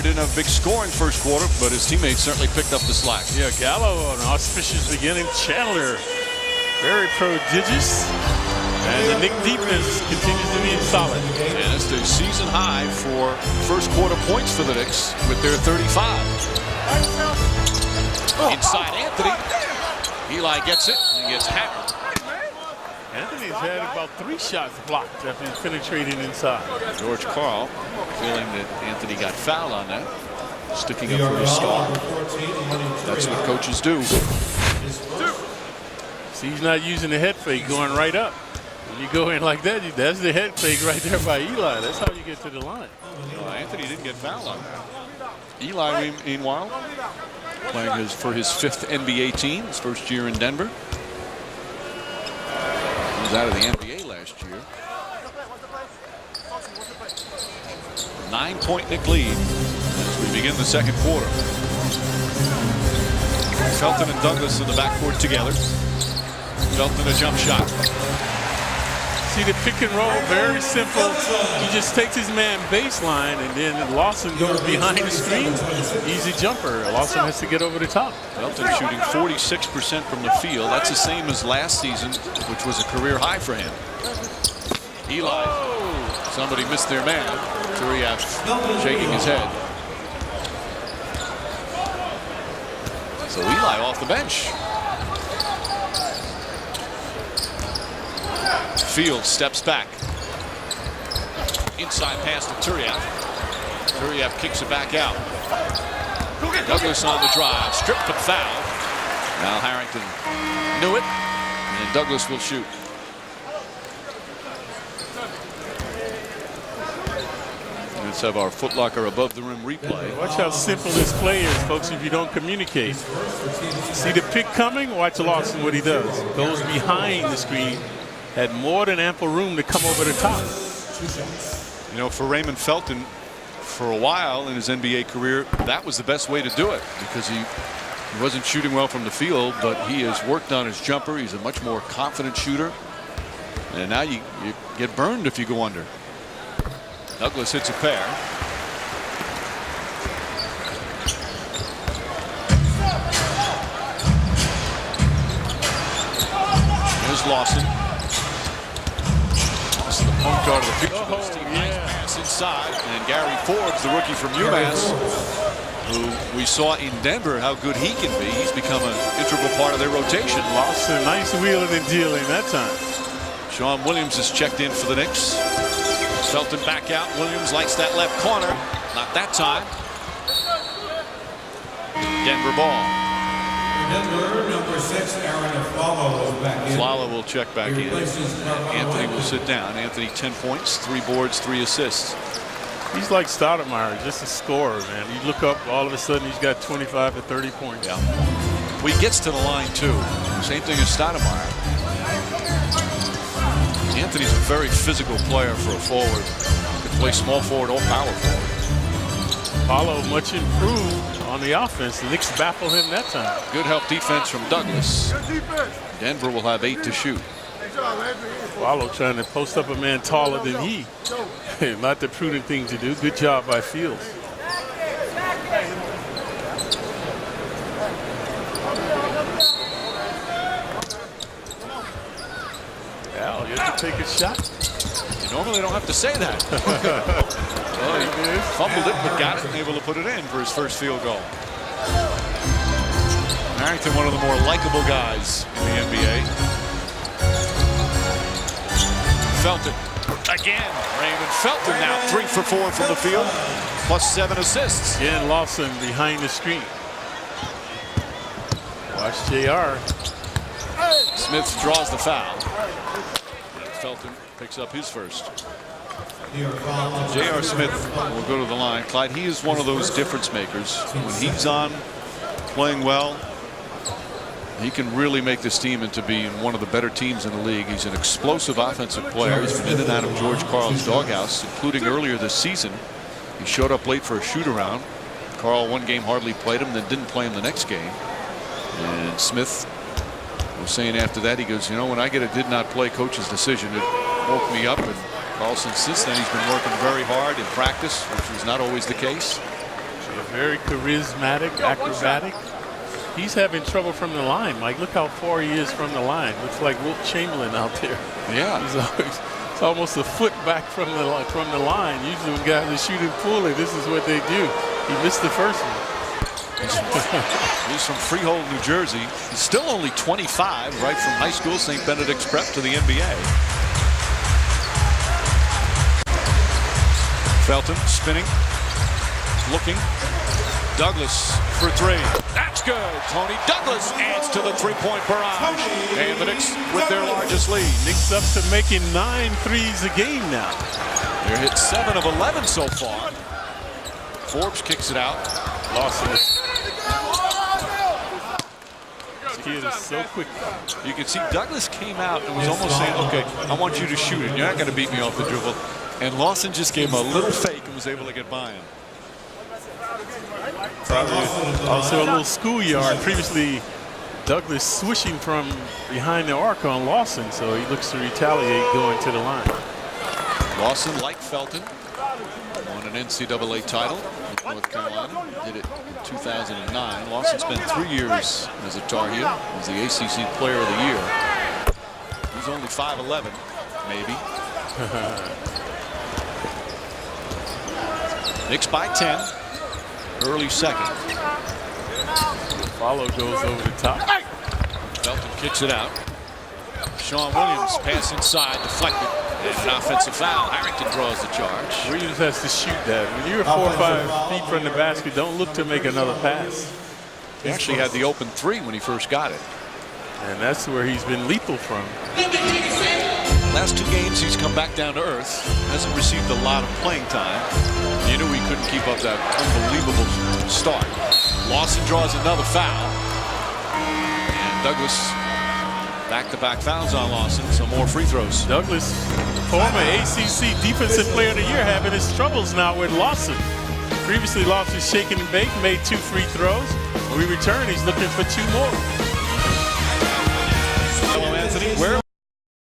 Didn't have a big score in first quarter, but his teammates certainly picked up the slack. Yeah, Gallo, an auspicious beginning. Chandler, very prodigious. And the Knicks defense continues to be solid. And it's the season high for first quarter points for the Knicks with their 35. Inside Anthony. Eli gets it and gets hammered. Anthony's had about 3 shots blocked after penetrating inside. George Karl feeling that Anthony got fouled on that. Sticking up for his star. That's what coaches do. See, he's not using the head fake, going right up. When you go in like that, that's the head fake right there by Eli. That's how you get to the line. Anthony didn't get fouled on that. Eli, meanwhile, playing for his 5th NBA team, his first year in Denver. He was out of the NBA last year. 9-point Knick lead as we begin the second quarter. Felton and Douglas in the backcourt together. Felton a jump shot. See the pick and roll, very simple. He just takes his man baseline, and then Lawson goes behind the screen. Easy jumper. Lawson has to get over the top. Felton shooting 46% from the field. That's the same as last season, which was a career high for him. Eli. Somebody missed their man. Turiaf shaking his head. So Eli off the bench. Field steps back. Inside pass to Turiaf. Turiaf kicks it back out. Douglas on the drive. Stripped and fouled. Now Harrington knew it. And Douglas will shoot. Let's have our Foot Locker above the rim replay. Watch how simple this play is, folks, if you don't communicate. See the pick coming? Watch Lawson what he does. Goes behind the screen. Had more than ample room to come over the top. You know, for Raymond Felton, for a while in his NBA career, that was the best way to do it because he wasn't shooting well from the field, but he has worked on his jumper. He's a much more confident shooter. And now you get burned if you go under. Douglas hits a pair. Here's Lawson. This is the point guard of the picture. Nice pass inside. And Gary Forbes, the rookie from UMass, who we saw in Denver how good he can be. He's become an integral part of their rotation. Lawson, nice wheeling and dealing that time. Sean Williams is checked in for the Knicks. Felton back out. Williams likes that left corner. Not that time. Denver ball. Denver, number 6, Aaron Flalo is back in. Flalo will check back in. Anthony will sit down. Anthony 10 points, 3 boards, 3 assists. He's like Stoudemire, just a scorer, man. You look up, all of a sudden he's got 25 to 30 points. Yeah. Well, he gets to the line too. Same thing as Stoudemire. Anthony's a very physical player for a forward. Can play small forward or power forward. Paulo much improved on the offense. The Knicks baffle him that time. Good help defense from Douglas. Denver will have 8 to shoot. Paulo trying to post up a man taller than he. Not the prudent thing to do. Good job by Fields. Al, you have to take a shot. You normally don't have to say that. Well, he fumbled it, but got it and able to put it in for his first field goal. Harrington, one of the more likable guys in the NBA. Felton again. Raymond Felton now 3 for 4 from the field, plus 7 assists. Again, Lawson behind the screen. Watch JR. Smith draws the foul. Felton picks up his first. J.R. Smith will go to the line. Clyde, he is one of those difference makers. When he's on, playing well, he can really make this team into being one of the better teams in the league. He's an explosive offensive player. He's been in and out of George Karl's doghouse, including earlier this season. He showed up late for a shoot-around. Karl one game hardly played him, then didn't play him the next game. And Smith was saying after that, he goes, you know, when I get a did not play coach's decision, it woke me up. And Karl, since then, he's been working very hard in practice, which was not always the case. Very charismatic, acrobatic. He's having trouble from the line, Mike. Look how far he is from the line. Looks like Wilt Chamberlain out there. Yeah. It's almost a foot back from the line. Usually when guys are shooting fully, this is what they do. He missed the first one. He's from Freehold, New Jersey. He's still only 25, right from high school, St. Benedict's Prep to the NBA. Felton spinning, looking. Douglas for three. That's good. Tony Douglas adds to the three-point barrage. And the Knicks with their largest lead. Knicks up to making 9 threes a game now. They're hit 7 of 11 so far. Forbes kicks it out. Lawson. This kid is so quick. You can see Douglas came out and was almost saying, okay, I want you to shoot it. You're not going to beat me off the dribble. And Lawson just gave him a little fake and was able to get by him. Probably also a little schoolyard. Previously, Douglas swishing from behind the arc on Lawson, so he looks to retaliate going to the line. Lawson, like Felton, won an NCAA title with North Carolina. Did it in 2009. Lawson spent 3 years as a Tar Heel. He was the ACC Player of the Year. He's only 5'11", maybe. Knicks by 10. Early second. Follow goes over the top. Felton kicks it out. Sean Williams pass inside, deflected, and an offensive foul. Harrington draws the charge. Williams has to shoot that. When you're 4 or 5 feet from the basket, don't look to make another pass. He actually had the open three when he first got it. And that's where he's been lethal from. Last 2 games, he's come back down to earth. Hasn't received a lot of playing time. You knew he couldn't keep up that unbelievable start. Lawson draws another foul. And Douglas, back-to-back fouls on Lawson. Some more free throws. Douglas, former ACC Defensive Player of the Year, having his troubles now with Lawson. Previously, Lawson shaken and baked, made 2 free throws. When we return, he's looking for 2 more. Hello, Anthony. Where